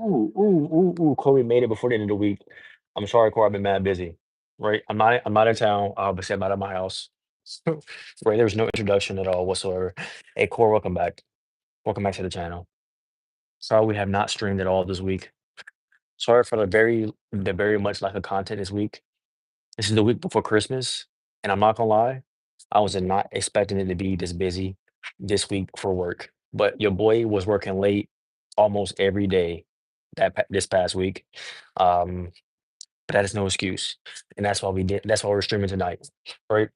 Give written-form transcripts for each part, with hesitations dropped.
Corey made it before the end of the week. I'm sorry, Corey. I've been mad busy. Right. I'm not in town. Obviously, I'm not at my house. Right. There was no introduction at all whatsoever. Hey, Corey, welcome back. Welcome back to the channel. Sorry we have not streamed at all this week. Sorry for the very much lack of content this week. This is the week before Christmas, and I'm not gonna lie, I was not expecting it to be this busy this week for work. But your boy was working late almost every day this past week. Um, but that is no excuse, and that's why we did. That's why we're streaming tonight, right?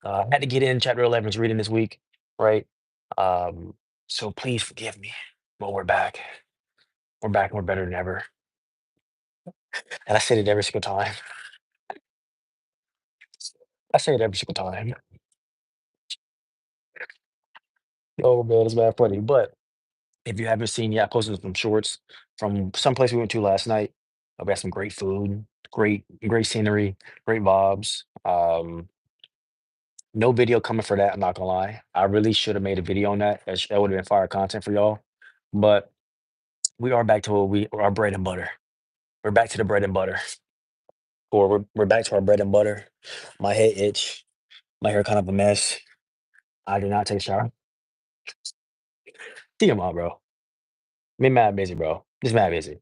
I had to get in chapter 11's reading this week, right? Um, so please forgive me. But we're back. We're back and we're better than ever. And I say it every single time. I say it every single time. Oh man, it's mad funny. But if you haven't seen yet, I posted some shorts from some place we went to last night. We had some great food, great scenery, great vibes. No video coming for that. I'm not gonna lie. I really should have made a video on that. That would have been fire content for y'all. But we are back to our bread and butter. We're back to the bread and butter. Or we're back to our bread and butter. My head itch. My hair kind of a mess. I did not take a shower. TMI, bro. Been mad busy, bro. Just mad busy.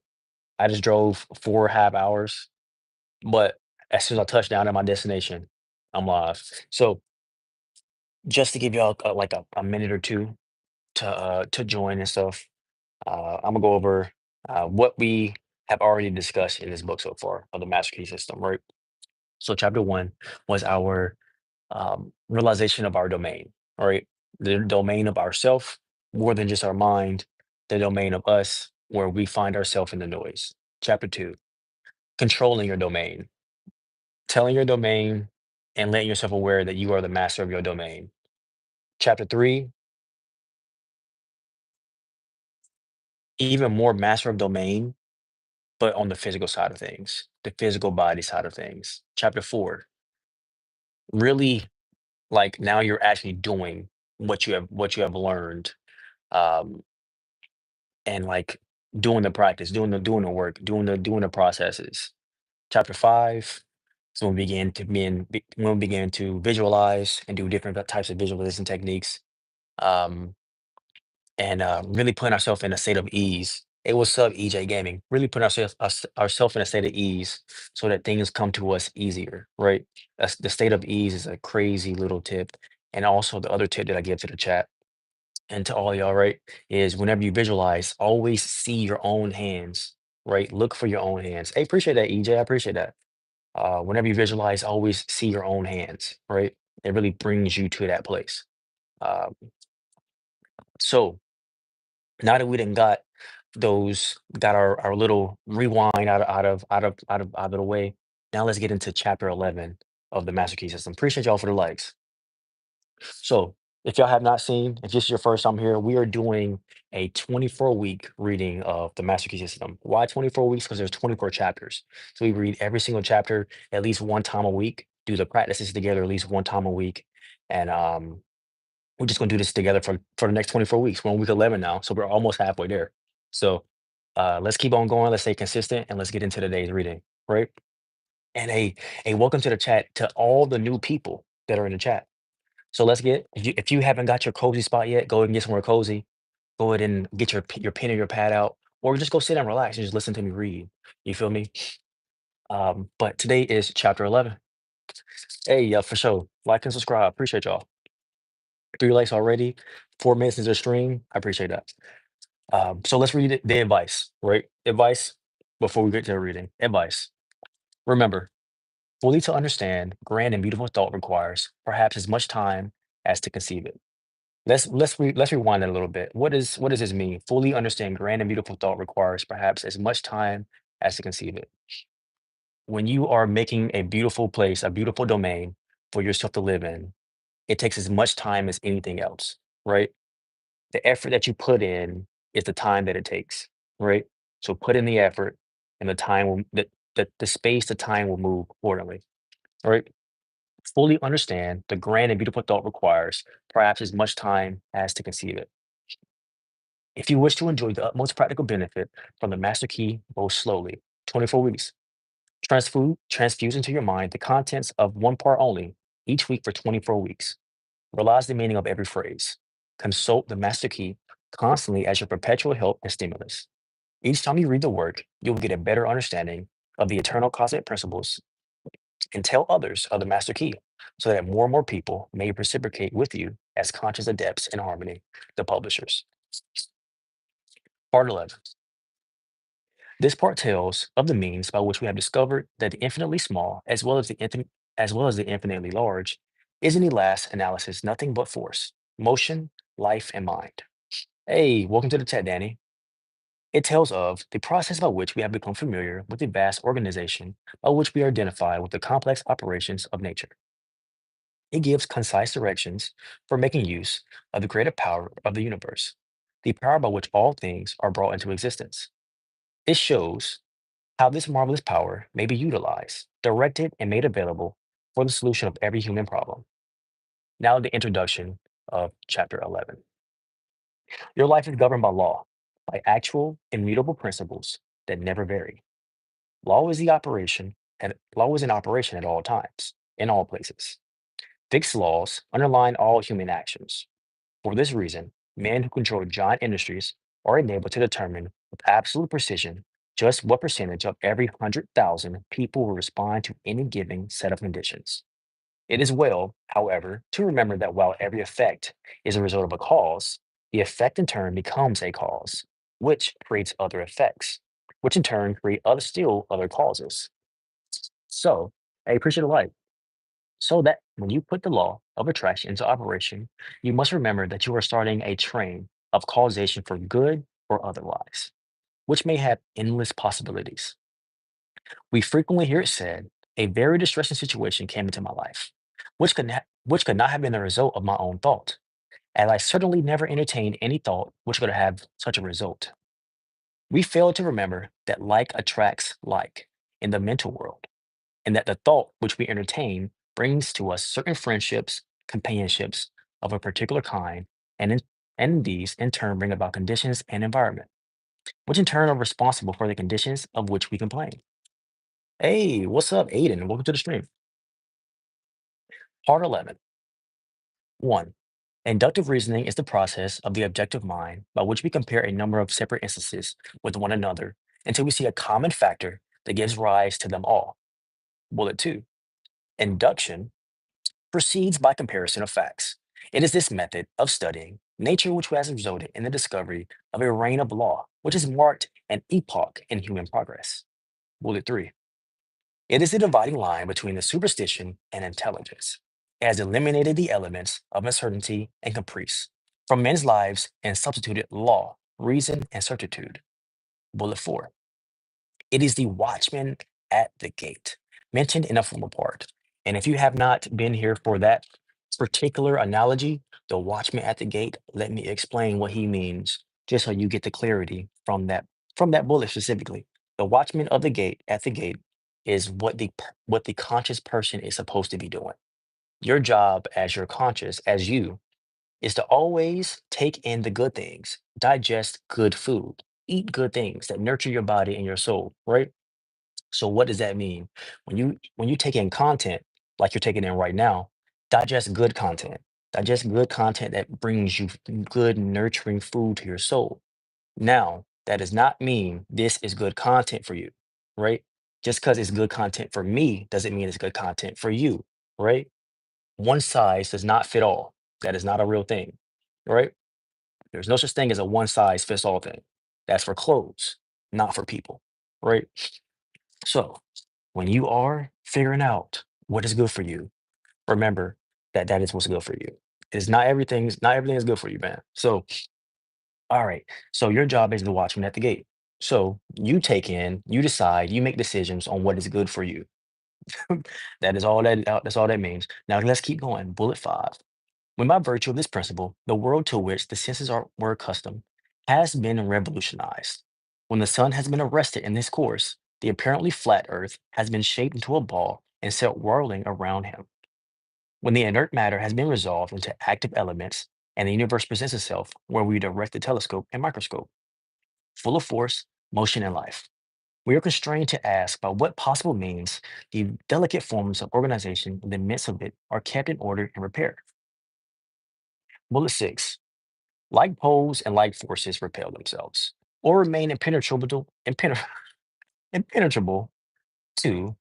I just drove 4.5 hours, but as soon as I touch down at my destination, I'm live. So just to give y'all like a minute or two to join and stuff, I'm gonna go over what we have already discussed in this book so far of the Master Key System, right? So chapter one was our realization of our domain, right? The domain of ourself, more than just our mind, the domain of us, where we find ourselves in the noise. Chapter two, controlling your domain, telling your domain and letting yourself aware that you are the master of your domain. Chapter three, even more master of domain, but on the physical side of things, the physical body side of things. Chapter four, really like now you're actually doing what you have learned, um, and like doing the practice, doing the work, doing the processes. Chapter five is when when we begin to visualize and do different types of visualization techniques. Um, and really putting ourselves in a state of ease. It was sub EJ Gaming, really putting ourselves in a state of ease so that things come to us easier, right? The state of ease is a crazy little tip. And also the other tip that I give to the chat and to all y'all, right, is whenever you visualize, always see your own hands, right? Look for your own hands. Hey, appreciate that, EJ. I appreciate that. Whenever you visualize, always see your own hands, right? It really brings you to that place. Um, so now that we done got our little rewind out of the way. Now let's get into chapter 11 of the Master Key System. Appreciate y'all for the likes. So if y'all have not seen, if this is your first time here, we are doing a 24-week reading of the Master Key System. Why 24 weeks? Because there's 24 chapters. So we read every single chapter at least one time a week, do the practices together at least one time a week. And we're just gonna do this together for the next 24 weeks. We're on week 11 now, so we're almost halfway there. So let's keep on going. Let's stay consistent, and let's get into today's reading, right? And a welcome to the chat to all the new people that are in the chat. So let's get if you haven't got your cozy spot yet, go ahead and get somewhere cozy. Go ahead and get your pen or your pad out, or just go sit and relax and just listen to me read. You feel me? But today is chapter 11. Hey, yeah, for sure. Like and subscribe. Appreciate y'all. 3 likes already. 4 minutes into the stream. I appreciate that. So let's read the advice, right? Advice before we get to the reading. Advice. Remember, fully to understand grand and beautiful thought requires perhaps as much time as to conceive it. Let's rewind that a little bit. What does this mean? Fully understand grand and beautiful thought requires perhaps as much time as to conceive it. When you are making a beautiful place, a beautiful domain for yourself to live in, it takes as much time as anything else, right? The effort that you put in is the time that it takes, right? So put in the effort and the time will the space, the time will move accordingly, right? Fully understand the grand and beautiful thought requires perhaps as much time as to conceive it. If you wish to enjoy the utmost practical benefit from the master key, go slowly. 24 weeks. Transfuse into your mind the contents of one part only each week for 24 weeks. Realize the meaning of every phrase. Consult the master key constantly as your perpetual help and stimulus. Each time you read the work, you will get a better understanding of the eternal cosmic principles and tell others of the master key so that more and more people may reciprocate with you as conscious adepts in harmony. The publishers. Part 11. This part tells of the means by which we have discovered that the infinitely small, as well as the infinitely large, is in the last analysis nothing but force, motion, life, and mind. Hey, welcome to the chat, Danny. It tells of the process by which we have become familiar with the vast organization by which we are identified with the complex operations of nature. It gives concise directions for making use of the creative power of the universe, the power by which all things are brought into existence. It shows how this marvelous power may be utilized, directed, and made available for the solution of every human problem. Now, the introduction of chapter 11. Your life is governed by law, by actual, immutable principles that never vary. Law is in operation at all times, in all places. Fixed laws underline all human actions. For this reason, men who control giant industries are enabled to determine with absolute precision just what percentage of every 100,000 people will respond to any given set of conditions. It is well, however, to remember that while every effect is a result of a cause, the effect in turn becomes a cause, which creates other effects, which in turn create other causes. So, I appreciate life. So that when you put the law of attraction into operation, you must remember that you are starting a train of causation for good or otherwise, which may have endless possibilities. We frequently hear it said, a very distressing situation came into my life, which could not have been the result of my own thought, and I certainly never entertained any thought which could have such a result. We fail to remember that like attracts like in the mental world, and that the thought which we entertain brings to us certain friendships, companionships of a particular kind, and, in, and these in turn bring about conditions and environment, which in turn are responsible for the conditions of which we complain. Hey, what's up, Aiden? Welcome to the stream. Part 11. 1. Inductive reasoning is the process of the objective mind by which we compare a number of separate instances with one another until we see a common factor that gives rise to them all. Bullet 2. Induction proceeds by comparison of facts. It is this method of studying nature which has resulted in the discovery of a reign of law, which has marked an epoch in human progress. Bullet 3. It is the dividing line between the superstition and intelligence. It has eliminated the elements of uncertainty and caprice from men's lives and substituted law, reason, and certitude. Bullet 4. It is the watchman at the gate, mentioned in a former part. And if you have not been here for that particular analogy, the watchman at the gate, let me explain what he means, just so you get the clarity from that bullet specifically. The watchman of the gate at the gate is what the conscious person is supposed to be doing. Your job as your conscious, as you, is to always take in the good things, digest good food, eat good things that nurture your body and your soul, right? So what does that mean? When you take in content like you're taking in right now, digest good content. Digest good content that brings you good nurturing food to your soul. Now, that does not mean this is good content for you, right? Just because it's good content for me doesn't mean it's good content for you, right? One size does not fit all. That is not a real thing, right? There's no such thing as a one size fits all thing. That's for clothes, not for people, right? So, when you are figuring out what is good for you, remember that that is what's good for you. It's not everything is good for you, man. So, all right. So your job is to watch me at the gate. So you decide, you make decisions on what is good for you. That's all that means. Now let's keep going. Bullet 5. When by virtue of this principle, the world to which the were accustomed has been revolutionized. When the sun has been arrested in this course, the apparently flat earth has been shaped into a ball and set whirling around him. When the inert matter has been resolved into active elements and the universe presents itself where we direct the telescope and microscope, full of force, motion, and life. We are constrained to ask by what possible means the delicate forms of organization in the midst of it are kept in order and repaired. Bullet six, like poles and like forces repel themselves or remain impenetrable to,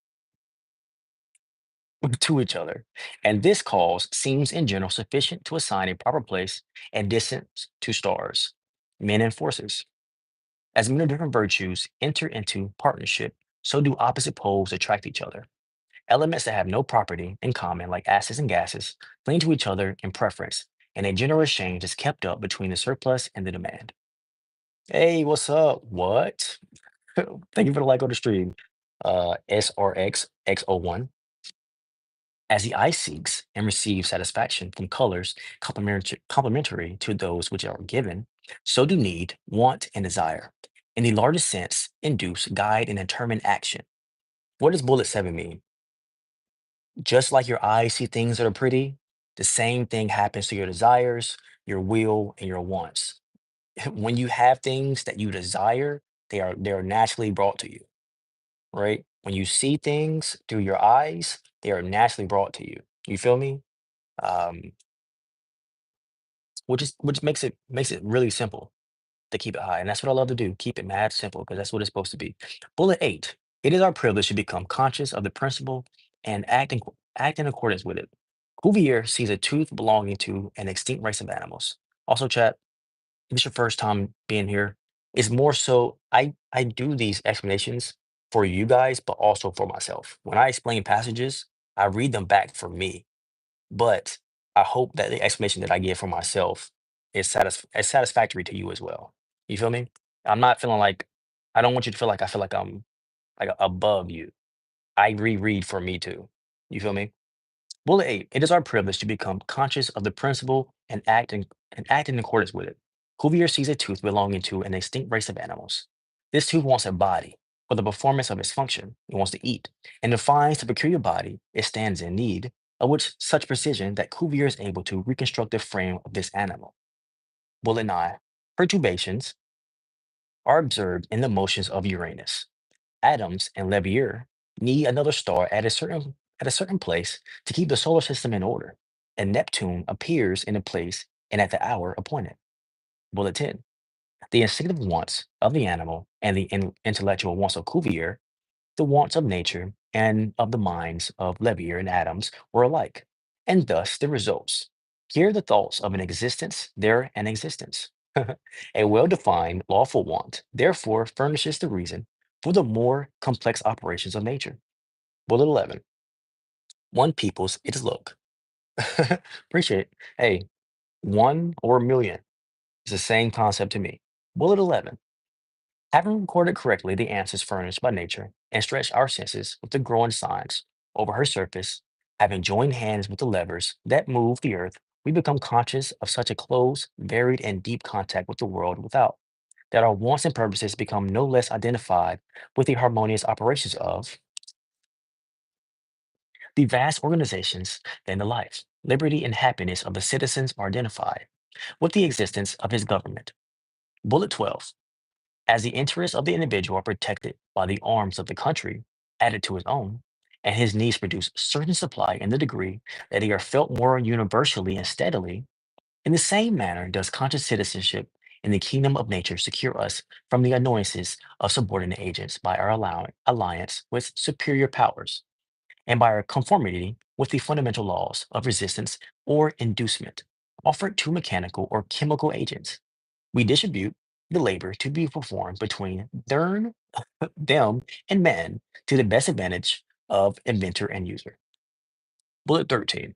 to each other. And this cause seems in general sufficient to assign a proper place and distance to stars, men and forces. As many different virtues enter into partnership, so do opposite poles attract each other. Elements that have no property in common, like acids and gases, cling to each other in preference, and a general exchange is kept up between the surplus and the demand. Hey, what's up? What? Thank you for the like on the stream. SRXX01. As the eye seeks and receives satisfaction from colors complementary to those which are given, so do need, want, and desire. In the largest sense, induce, guide, and determine action. What does bullet seven mean? Just like your eyes see things that are pretty, the same thing happens to your desires, your will, and your wants. When you have things that you desire, they are naturally brought to you, right? When you see things through your eyes, they are naturally brought to you. You feel me? Um, which makes it really simple to keep it high. And that's what I love to do. Keep it mad simple because that's what it's supposed to be. Bullet eight. It is our privilege to become conscious of the principle and act in accordance with it. Cuvier sees a tooth belonging to an extinct race of animals. Also, chat, if it's your first time being here, it's more so I do these explanations for you guys, but also for myself. When I explain passages, I read them back for me, but I hope that the explanation that I give for myself is satisfactory to you as well. You feel me? I'm not feeling like I don't want you to feel like I feel like I'm like above you. I reread for me too. You feel me? Bullet eight, it is our privilege to become conscious of the principle and act in accordance with it. Cuvier sees a tooth belonging to an extinct race of animals. This tooth wants a body for the performance of its function. It wants to eat and defines the peculiar body it stands in need of which such precision that Cuvier is able to reconstruct the frame of this animal. Bullet nine, perturbations are observed in the motions of Uranus. Adams and Leverrier need another star at a certain place to keep the solar system in order, and Neptune appears in a place and at the hour appointed. Bullet 10. The instinctive wants of the animal and the intellectual wants of Cuvier, the wants of nature and of the minds of Leverrier and Adams were alike, and thus the results. Here the thoughts of an existence, there an existence. A well-defined lawful want, therefore, furnishes the reason for the more complex operations of nature. Bullet 11. One people's its look. Appreciate it. Hey, one or a million is the same concept to me. Bullet 11. Having recorded correctly the answers furnished by nature and stretched our senses with the growing signs over her surface, having joined hands with the levers that move the earth, we become conscious of such a close, varied, and deep contact with the world without, that our wants and purposes become no less identified with the harmonious operations of the vast organizations than the life, liberty, and happiness of the citizens are identified with the existence of his government. Bullet 12. As the interests of the individual are protected by the arms of the country added to his own, and his needs produce certain supply in the degree that they are felt more universally and steadily, in the same manner does conscious citizenship in the kingdom of nature secure us from the annoyances of subordinate agents by our alliance with superior powers, and by our conformity with the fundamental laws of resistance or inducement offered to mechanical or chemical agents. We distribute the labor to be performed between them and man to the best advantage of inventor and user. Bullet 13.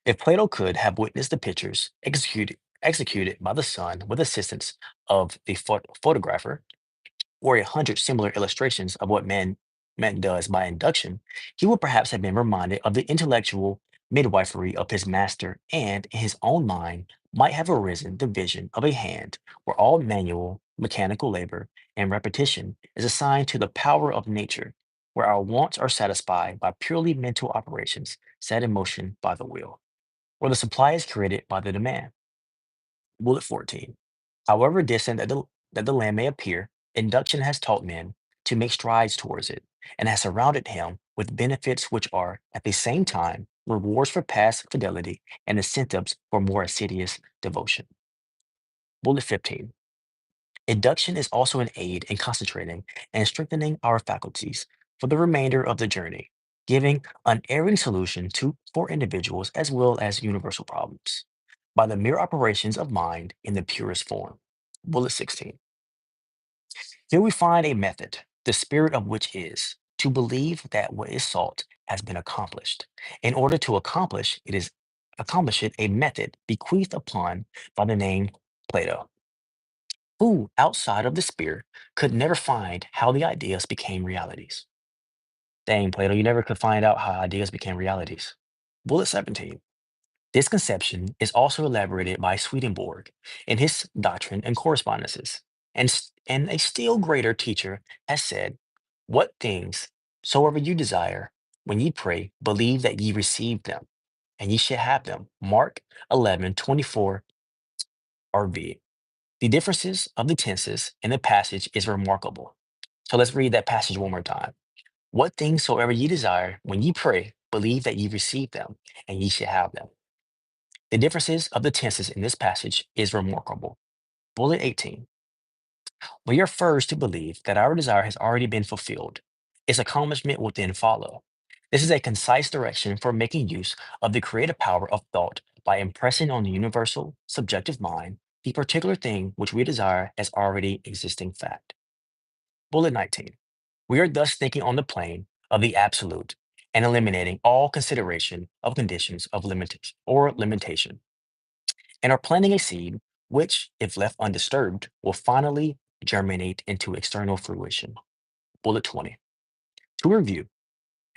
If Plato could have witnessed the pictures executed by the sun with assistance of the photographer, or 100 similar illustrations of what man does by induction, he would perhaps have been reminded of the intellectual midwifery of his master, and in his own mind might have arisen the vision of a hand where all manual, mechanical labor and repetition is assigned to the power of nature, where our wants are satisfied by purely mental operations set in motion by the will. where the supply is created by the demand. Bullet 14. However distant that the land may appear, induction has taught men to make strides towards it and has surrounded him with benefits which are, at the same time, rewards for past fidelity and incentives for more assiduous devotion. Bullet 15. Induction is also an aid in concentrating and strengthening our faculties for the remainder of the journey, giving unerring solution to for individuals as well as universal problems by the mere operations of mind in the purest form. Bullet 16. Here we find a method, the spirit of which is to believe that what is sought has been accomplished. In order to accomplish it, a method bequeathed upon by the name Plato, who, outside of the spirit, could never find how the ideas became realities. Dang, Plato, you never could find out how ideas became realities. Bullet 17. This conception is also elaborated by Swedenborg in his Doctrine and Correspondences. And a still greater teacher has said, what things soever you desire, when ye pray, believe that ye receive them, and ye shall have them. Mark 11:24 RV. The differences of the tenses in the passage is remarkable. So let's read that passage one more time. What things soever ye desire, when ye pray, believe that ye receive them, and ye shall have them. The differences of the tenses in this passage is remarkable. Bullet 18. We are first to believe that our desire has already been fulfilled. Its accomplishment will then follow. This is a concise direction for making use of the creative power of thought by impressing on the universal, subjective mind the particular thing which we desire as already existing fact. Bullet 19. We are thus thinking on the plane of the absolute and eliminating all consideration of conditions of limitation, and are planting a seed which, if left undisturbed, will finally germinate into external fruition. Bullet 20. To review,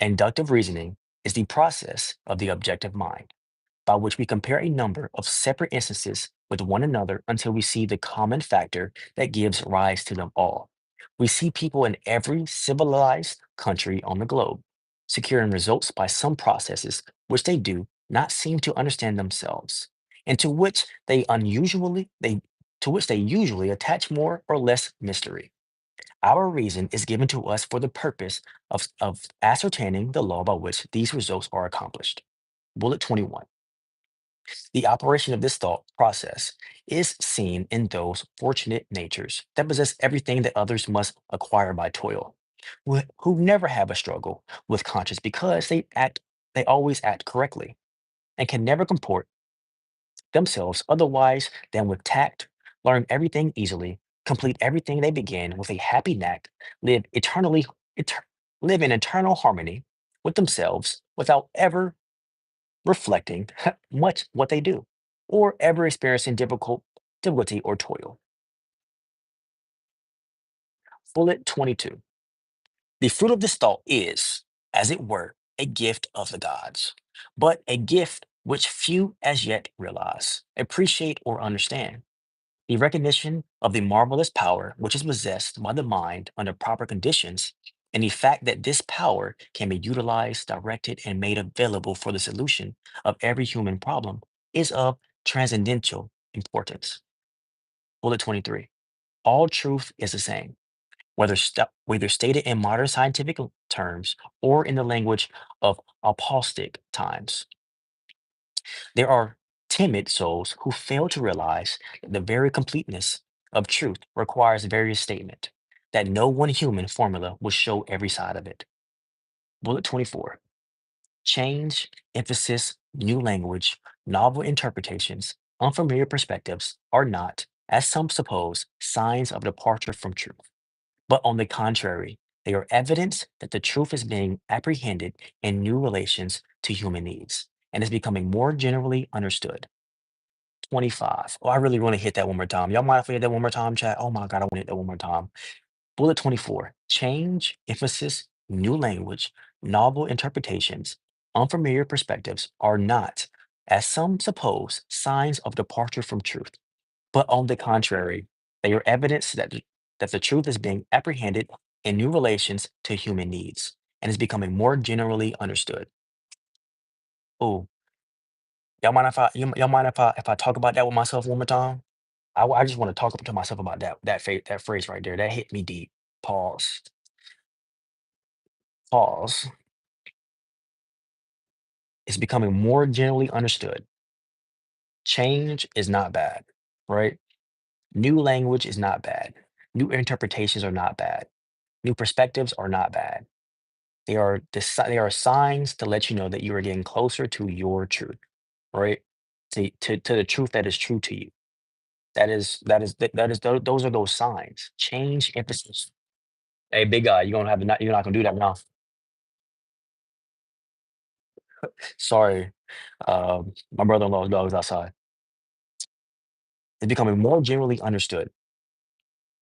inductive reasoning is the process of the objective mind by which we compare a number of separate instances with one another until we see the common factor that gives rise to them all. We see people in every civilized country on the globe securing results by some processes which they do not seem to understand themselves, and to which they usually attach more or less mystery. Our reason is given to us for the purpose of ascertaining the law by which these results are accomplished. Bullet 21. The operation of this thought process is seen in those fortunate natures that possess everything that others must acquire by toil, who never have a struggle with conscience because they always act correctly, and can never comport themselves otherwise than with tact, learn everything easily, complete everything they begin with a happy knack, live eter- live in eternal harmony with themselves without ever reflecting much what they do, or ever experiencing difficulty or toil. Bullet 22. The fruit of this thought is, as it were, a gift of the gods, but a gift which few as yet realize, appreciate, or understand. The recognition of the marvelous power which is possessed by the mind under proper conditions, and the fact that this power can be utilized, directed, and made available for the solution of every human problem is of transcendental importance. Bullet 23. All truth is the same, whether stated in modern scientific terms or in the language of apostic times. There are timid souls who fail to realize that the very completeness of truth requires various statement, that no one human formula will show every side of it. Bullet 24. Change, emphasis, new language, novel interpretations, unfamiliar perspectives are not, as some suppose, signs of departure from truth, but on the contrary, they are evidence that the truth is being apprehended in new relations to human needs and is becoming more generally understood. 25. Oh, I really want to hit that one more time. Y'all mind if I hit that one more time, chat? Oh my God, I want to hit that one more time. Bullet 24. Change, emphasis, new language, novel interpretations, unfamiliar perspectives are not, as some suppose, signs of departure from truth, but on the contrary, they are evidence that the truth is being apprehended in new relations to human needs and is becoming more generally understood. Oh, y'all mind if I talk about that with myself one more time? I just want to talk to myself about that phrase right there. That hit me deep. Pause. Pause. It's becoming more generally understood. Change is not bad, right? New language is not bad. New interpretations are not bad. New perspectives are not bad. They are signs to let you know that you are getting closer to your truth, right? To the truth that is true to you. Those are those signs. Change emphasis. Hey, big guy, you're not gonna do that now. Sorry. My brother-in-law's dog is outside. It's becoming more generally understood.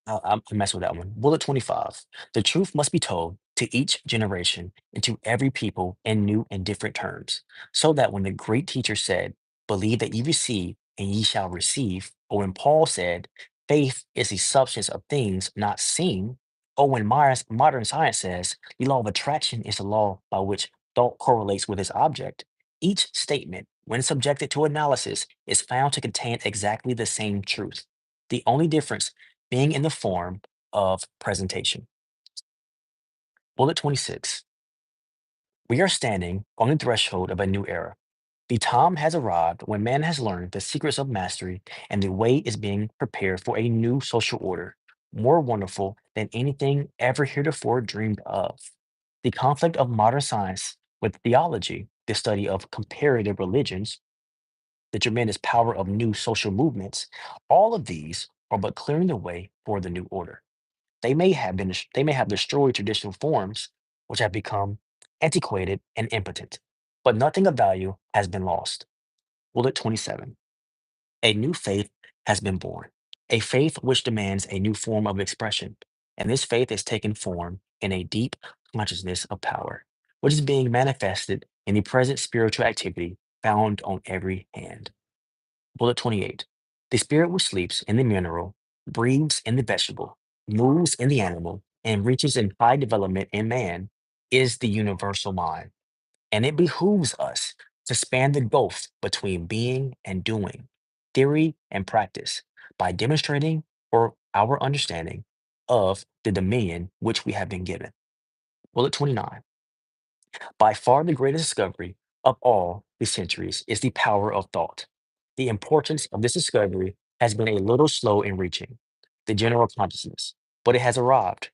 I mess with that one. Bullet 25. The truth must be told to each generation and to every people in new and different terms, so that when the great teacher said, "Believe that ye receive, and ye shall receive," or when Paul said, "Faith is the substance of things not seen," or when modern science says, "The law of attraction is the law by which thought correlates with its object," each statement, when subjected to analysis, is found to contain exactly the same truth. The only difference being in the form of presentation. Bullet 26. We are standing on the threshold of a new era. The time has arrived when man has learned the secrets of mastery, and the way is being prepared for a new social order, more wonderful than anything ever heretofore dreamed of. The conflict of modern science with theology, the study of comparative religions, the tremendous power of new social movements, all of these are but clearing the way for the new order. They may have destroyed traditional forms, which have become antiquated and impotent, but nothing of value has been lost. Bullet 27. A new faith has been born, a faith which demands a new form of expression, and this faith is taken form in a deep consciousness of power, which is being manifested in the present spiritual activity found on every hand. Bullet 28. The spirit which sleeps in the mineral, breathes in the vegetable, moves in the animal, and reaches in high development in man is the universal mind. And it behooves us to span the gulf between being and doing, theory and practice, by demonstrating for our understanding of the dominion which we have been given. Bullet 29. By far the greatest discovery of all the centuries is the power of thought. The importance of this discovery has been a little slow in reaching the general consciousness, but it has arrived.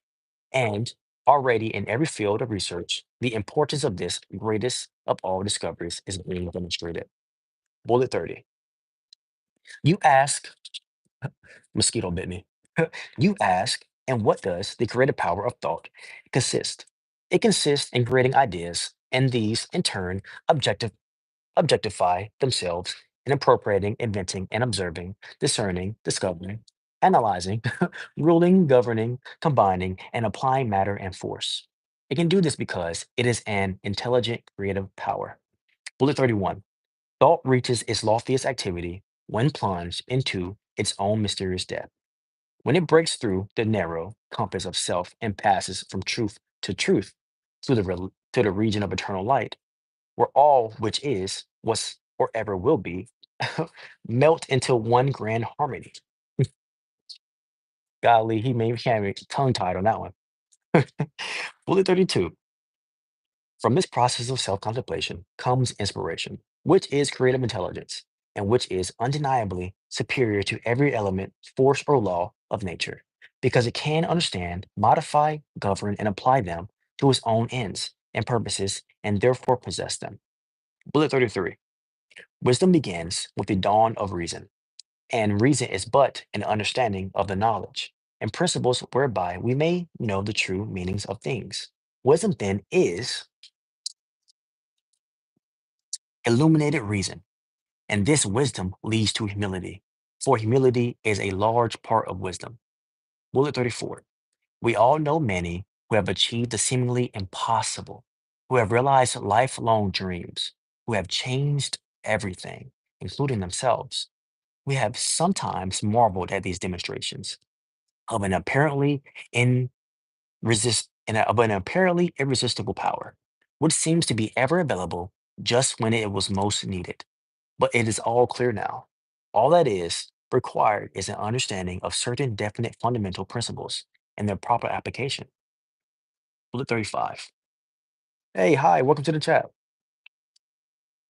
And already in every field of research, the importance of this greatest of all discoveries is being demonstrated. Bullet 30. You ask, mosquito bit me. You ask, and what does the creative power of thought consist? It consists in creating ideas, and these, in turn, objective objectify themselves in appropriating, inventing, and observing, discerning, discovering, analyzing, ruling, governing, combining, and applying matter and force. It can do this because it is an intelligent creative power. Bullet 31. Thought reaches its loftiest activity when plunged into its own mysterious depth. When it breaks through the narrow compass of self and passes from truth to the region of eternal light, where all which is, was, or ever will be, melt into one grand harmony. Golly, he had me tongue tied on that one. Bullet 32. From this process of self contemplation comes inspiration, which is creative intelligence, and which is undeniably superior to every element, force, or law of nature, because it can understand, modify, govern, and apply them to its own ends and purposes, and therefore possess them. Bullet 33. Wisdom begins with the dawn of reason, and reason is but an understanding of the knowledge and principles whereby we may know the true meanings of things. Wisdom then is illuminated reason, and this wisdom leads to humility, for humility is a large part of wisdom. Bullet 34. We all know many who have achieved the seemingly impossible, who have realized lifelong dreams, who have changed everything, including themselves. We have sometimes marveled at these demonstrations of an of an apparently irresistible power, which seems to be ever available just when it was most needed. But it is all clear now. All that is required is an understanding of certain definite fundamental principles and their proper application. Bullet 35. Hey, hi, welcome to the chat.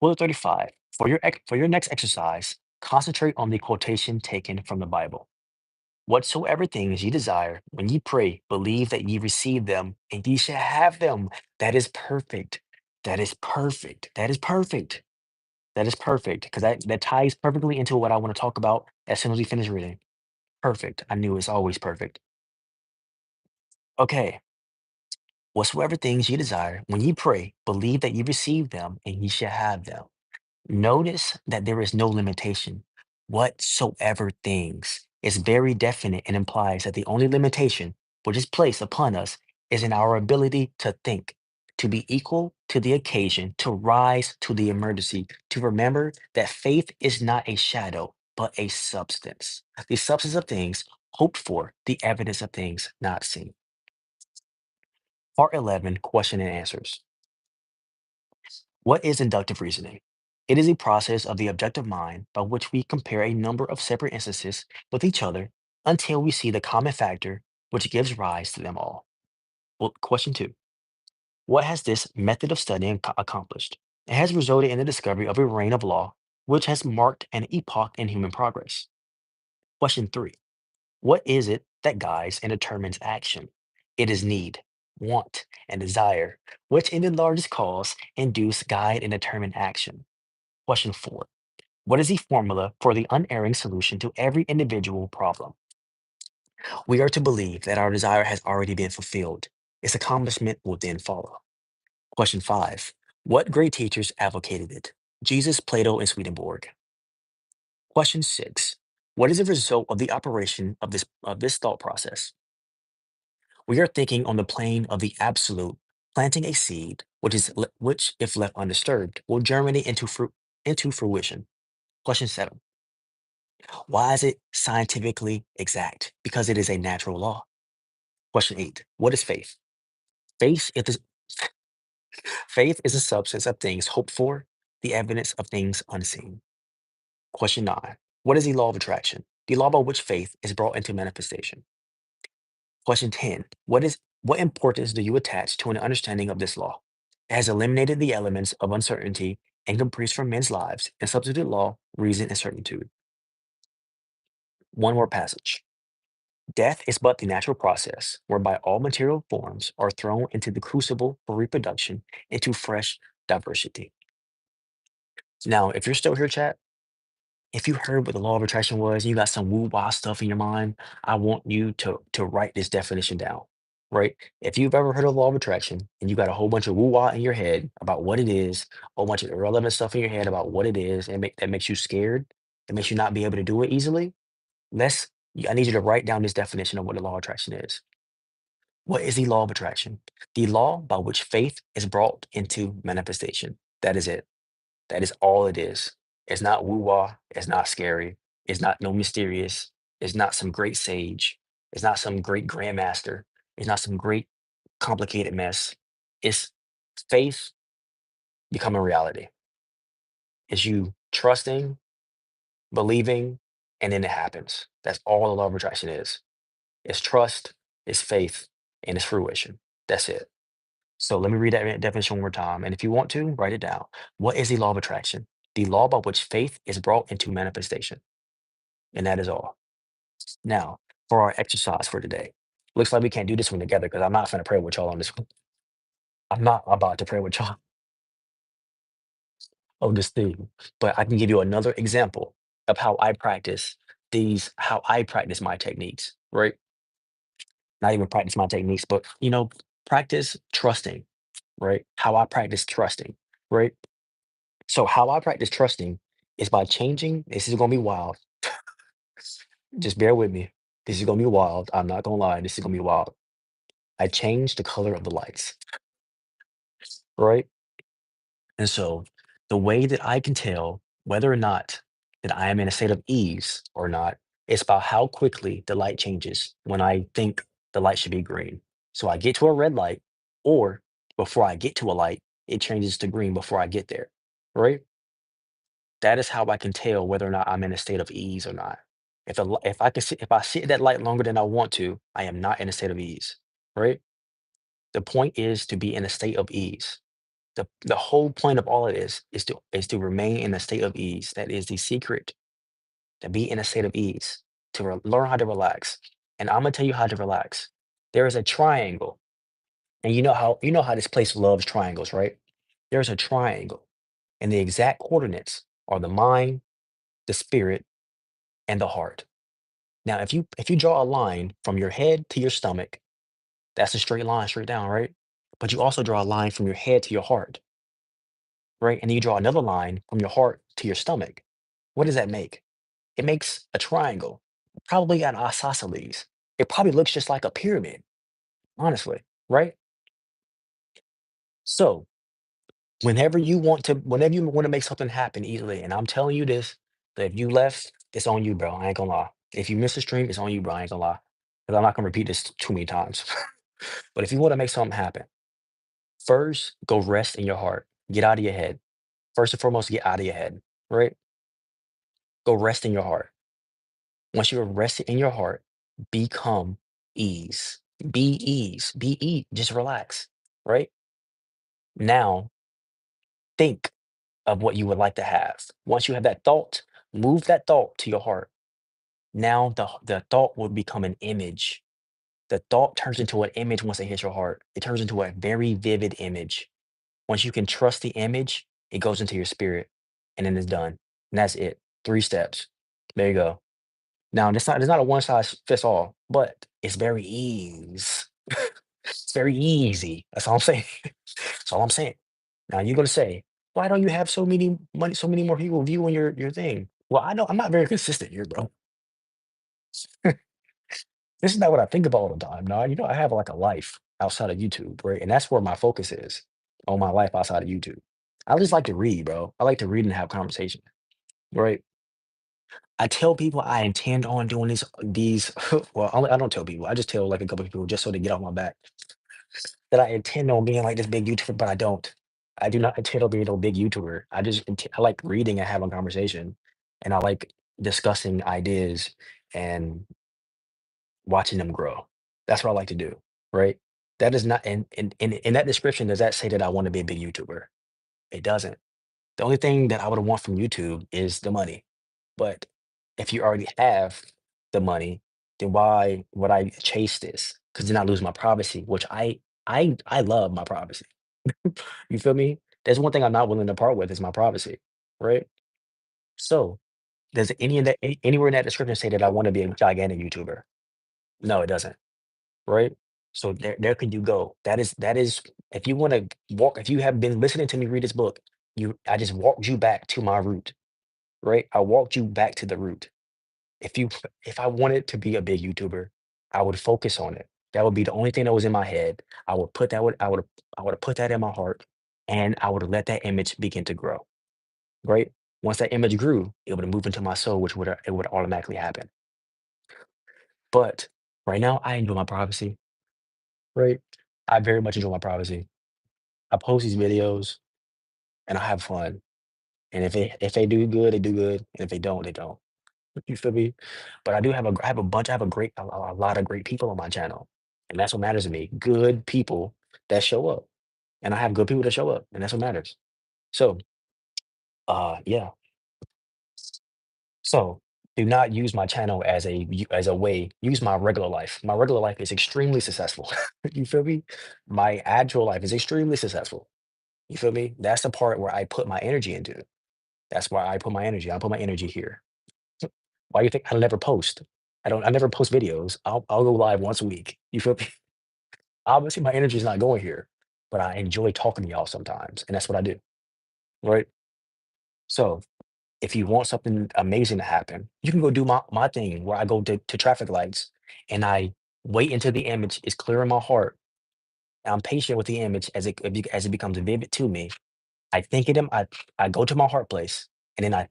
Bullet 35. For your next exercise, concentrate on the quotation taken from the Bible. Whatsoever things ye desire, when ye pray, believe that ye receive them, and ye shall have them. That is perfect. That is perfect. That is perfect. That is perfect. Because that ties perfectly into what I want to talk about as soon as we finish reading. Perfect. I knew it's always perfect. Okay. Whatsoever things ye desire, when ye pray, believe that ye receive them, and ye shall have them. Notice that there is no limitation. Whatsoever things is very definite and implies that the only limitation which is placed upon us is in our ability to think, to be equal to the occasion, to rise to the emergency, to remember that faith is not a shadow, but a substance. The substance of things hoped for, the evidence of things not seen. Part 11, question and answers. What is inductive reasoning? It is a process of the objective mind by which we compare a number of separate instances with each other until we see the common factor which gives rise to them all. Well, question two. What has this method of studying accomplished? It has resulted in the discovery of a reign of law which has marked an epoch in human progress. Question three. What is it that guides and determines action? It is need, want, and desire, which in the largest cause induce, guide, and determine action. Question four. What is the formula for the unerring solution to every individual problem? We are to believe that our desire has already been fulfilled. Its accomplishment will then follow. Question five. What great teachers advocated it? Jesus, Plato, and Swedenborg. Question six. What is the result of the operation of this thought process? We are thinking on the plane of the absolute, planting a seed which, if left undisturbed, will germinate into fruition. Question seven. Why is it scientifically exact? Because it is a natural law. Question eight. What is faith? Faith is the, faith is a substance of things hoped for, the evidence of things unseen. Question nine. What is the law of attraction? The law by which faith is brought into manifestation. Question 10. What importance do you attach to an understanding of this law? It has eliminated the elements of uncertainty and caprice from men's lives and substituted law, reason, and certitude. One more passage. Death is but the natural process whereby all material forms are thrown into the crucible for reproduction into fresh diversity. Now, if you're still here, chat, if you heard what the law of attraction was, you got some woo-wah stuff in your mind, I want you to write this definition down, right? If you've ever heard of the law of attraction and you got a whole bunch of woo-wah in your head about what it is, a whole bunch of irrelevant stuff in your head about what it is, and that makes you scared, that makes you not be able to do it easily, I need you to write down this definition of what the law of attraction is. What is the law of attraction? The law by which faith is brought into manifestation. That is it. That is all it is. It's not woo-wah. It's not scary. It's not no mysterious. It's not some great sage. It's not some great grandmaster. It's not some great complicated mess. It's faith becoming reality. It's you trusting, believing, and then it happens. That's all the law of attraction is. It's trust, it's faith, and it's fruition. That's it. So let me read that definition one more time. And if you want to, write it down. What is the law of attraction? The law by which faith is brought into manifestation. And that is all. Now, for our exercise for today. Looks like we can't do this one together because I'm not going to pray with y'all on this one. I'm not about to pray with y'all on this thing. But I can give you another example of how I practice my techniques, right? Not even practice my techniques, but practice trusting, right? How I practice trusting, right? So how I practice trusting is by changing. This is gonna be wild. Just bear with me. This is gonna be wild. I'm not gonna lie. This is gonna be wild. I change the color of the lights, right? And so the way that I can tell whether or not that I am in a state of ease or not is about how quickly the light changes when I think the light should be green. So I get to a red light, or before I get to a light, it changes to green before I get there, right? That is how I can tell whether or not I'm in a state of ease or not. If I can sit, if I sit at that light longer than I want to, I am not in a state of ease, right? The point is to be in a state of ease. The whole point of all of this is to remain in a state of ease. That is the secret, to be in a state of ease, to learn how to relax. And I'm gonna tell you how to relax. There is a triangle, and you know how this place loves triangles, right? There's a triangle, and the exact coordinates are the mind, the spirit, and the heart. Now, if you draw a line from your head to your stomach, that's a straight line straight down, right? But you also draw a line from your head to your heart, right? And then you draw another line from your heart to your stomach. What does that make? It makes a triangle, probably an isosceles. It probably looks just like a pyramid, honestly, right? So whenever you want to make something happen easily, and I'm telling you this, that if you left, it's on you, bro. I ain't gonna lie. If you miss the stream, it's on you, bro. I ain't gonna lie. Because I'm not gonna repeat this too many times. But if you want to make something happen, first go rest in your heart. Get out of your head. First and foremost, get out of your head, right? Go rest in your heart. Once you're rested in your heart, become ease. Be ease. Be ease. Just relax, right? Now think of what you would like to have. Once you have that thought, move that thought to your heart. Now the thought will become an image. The thought turns into an image once it hits your heart. It turns into a very vivid image. Once you can trust the image, it goes into your spirit, and then it's done. And that's it. 3 steps. There you go. Now, it's not a one size fits all, but it's very ease. It's very easy. That's all I'm saying. That's all I'm saying. Now you're gonna say, why don't you have so many more people viewing your thing? Well, I know I'm not very consistent here, bro. This is not what I think about all the time. No, I have like a life outside of YouTube, right? And that's where my focus is on my life outside of YouTube. I just like to read, bro. I like to read and have conversation, right? I tell people I intend on doing these. Well, I don't tell people. I just tell like a couple of people just so they get off my back that I intend on being like this big YouTuber, but I don't. I do not intend on being no big YouTuber. I like reading and having conversation, and I like discussing ideas and watching them grow. That's what I like to do, right? That is not in that description, does that say that I want to be a big YouTuber? It doesn't. The only thing that I would want from YouTube is the money. But if you already have the money, then why would I chase this? Because then I lose my privacy, which I love my privacy. You feel me? There's one thing I'm not willing to part with is my privacy, right? So does any of that anywhere in that description say that I want to be a gigantic YouTuber? No, it doesn't. Right? So there could you go. That is if you want to walk, if you have been listening to me read this book, I just walked you back to my root, right? I walked you back to the root. If you if I wanted to be a big YouTuber, I would focus on it. That would be the only thing that was in my head. I would have put that in my heart, and I would have let that image begin to grow. Right? Once that image grew, it would have moved into my soul, which would it would automatically happen. But right now, I enjoy my privacy. Right? I very much enjoy my privacy. I post these videos and I have fun. And if they do good, they do good. And if they don't, they don't. You feel me? But I have a bunch, I have a lot of great people on my channel. And that's what matters to me. Good people that show up. And I have good people that show up. And that's what matters. So yeah. So do not use my channel as a way, use my regular life. My regular life is extremely successful. You feel me? My actual life is extremely successful. You feel me? That's the part where I put my energy into. That's why I put my energy. I put my energy here. Why do you think I never post? I never post videos. I'll go live once a week. You feel me? Obviously, my energy is not going here, but I enjoy talking to y'all sometimes, and that's what I do. Right? So if you want something amazing to happen, you can go do my thing where I go to traffic lights and I wait until the image is clear in my heart. I'm patient with the image as it becomes vivid to me. I think it in I go to my heart place and then I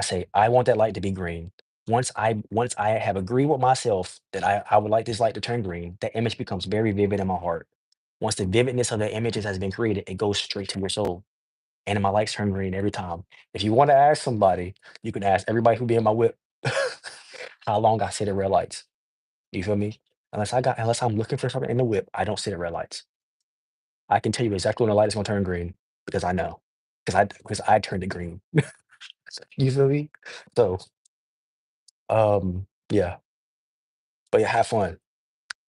say, I want that light to be green. Once I have agreed with myself that I would like this light to turn green, that image becomes very vivid in my heart. Once the vividness of the images has been created, it goes straight to your soul. and my lights turn green every time. If you want to ask somebody, you can ask everybody who be in my whip how long I sit at red lights. You feel me? Unless I'm looking for something in the whip, I don't sit at red lights. I can tell you exactly when the light is gonna turn green because I know. Because I turned it green. You feel me? So, yeah. But yeah, have fun.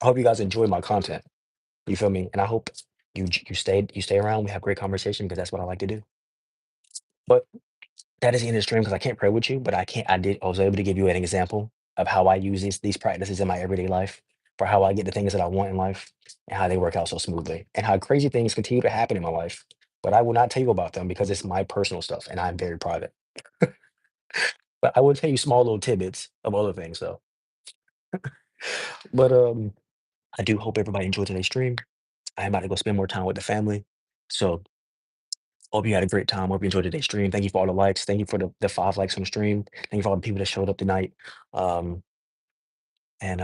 I hope you guys enjoy my content. You feel me? And I hope you stay around. We have great conversation because that's what I like to do. But that is the end of the stream because I can't pray with you, but I was able to give you an example of how I use these practices in my everyday life for how I get the things that I want in life and how they work out so smoothly and how crazy things continue to happen in my life. But I will not tell you about them because it's my personal stuff and I'm very private. But I will tell you small little tidbits of other things though. But I do hope everybody enjoyed today's stream. I'm about to go spend more time with the family. So hope you had a great time. Hope you enjoyed today's stream. Thank you for all the likes. Thank you for the 5 likes on the stream. Thank you for all the people that showed up tonight. Um, and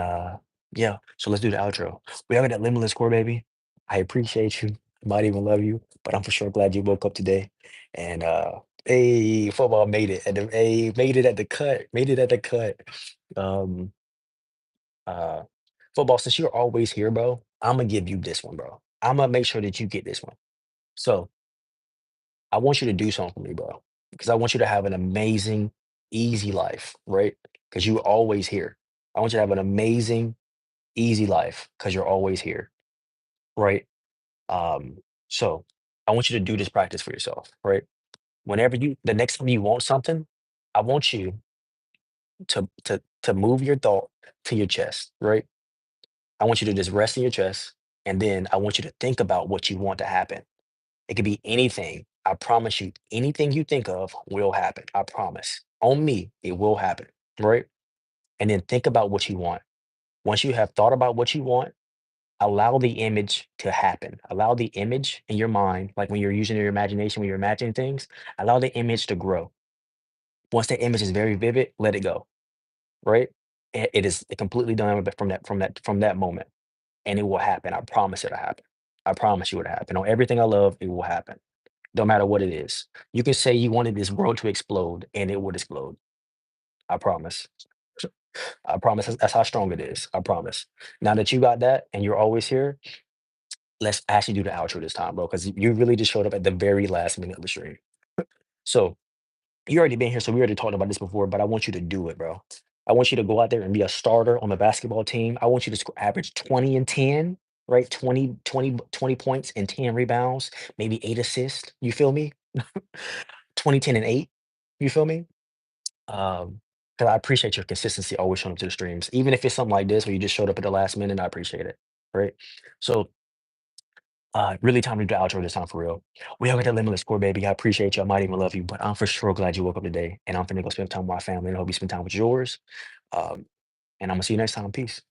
yeah, so let's do the outro. We have that limitless core, baby. I appreciate you. I might even love you, but I'm for sure glad you woke up today. And hey, football made it. Made it at the cut. Made it at the cut. Um uh Football, since you're always here, bro, I'm gonna give you this one, bro. I'm gonna make sure that you get this one. So I want you to do something for me, bro, because I want you to have an amazing, easy life, right? Because you're always here. I want you to have an amazing, easy life because you're always here, right? Um, so I want you to do this practice for yourself, right? The next time you want something, I want you to move your thought to your chest, right? I want you to just rest in your chest, and then I want you to think about what you want to happen. It could be anything. I promise you, anything you think of will happen. I promise. On me, it will happen, right? And then think about what you want. Once you have thought about what you want, allow the image to happen. Allow the image in your mind, like when you're using your imagination, when you're imagining things, allow the image to grow. Once that image is very vivid, let it go, right? It is completely done from that moment, and it will happen. I promise it'll happen. I promise you it'll happen. On everything I love, it will happen. No matter what it is. You can say you wanted this world to explode, and it would explode. I promise. I promise. That's how strong it is. I promise. Now that you got that, and you're always here, let's actually do the outro this time, bro, because you really just showed up at the very last minute of the stream. So you already been here, so we already talked about this before, but I want you to do it, bro. I want you to go out there and be a starter on the basketball team. I want you to average 20 and 10, right? 20 points and 10 rebounds, maybe 8 assists. You feel me? 20, 10, and 8. You feel me? Um, because I appreciate your consistency always showing up to the streams. Even if it's something like this where you just showed up at the last minute, I appreciate it. Right. So really time to do the outro this time for real. We all got that limitless score, baby. I appreciate you. I might even love you, but I'm for sure glad you woke up today. And I'm finna go spend time with my family and I hope you spend time with yours. Um, and I'm gonna see you next time. Peace.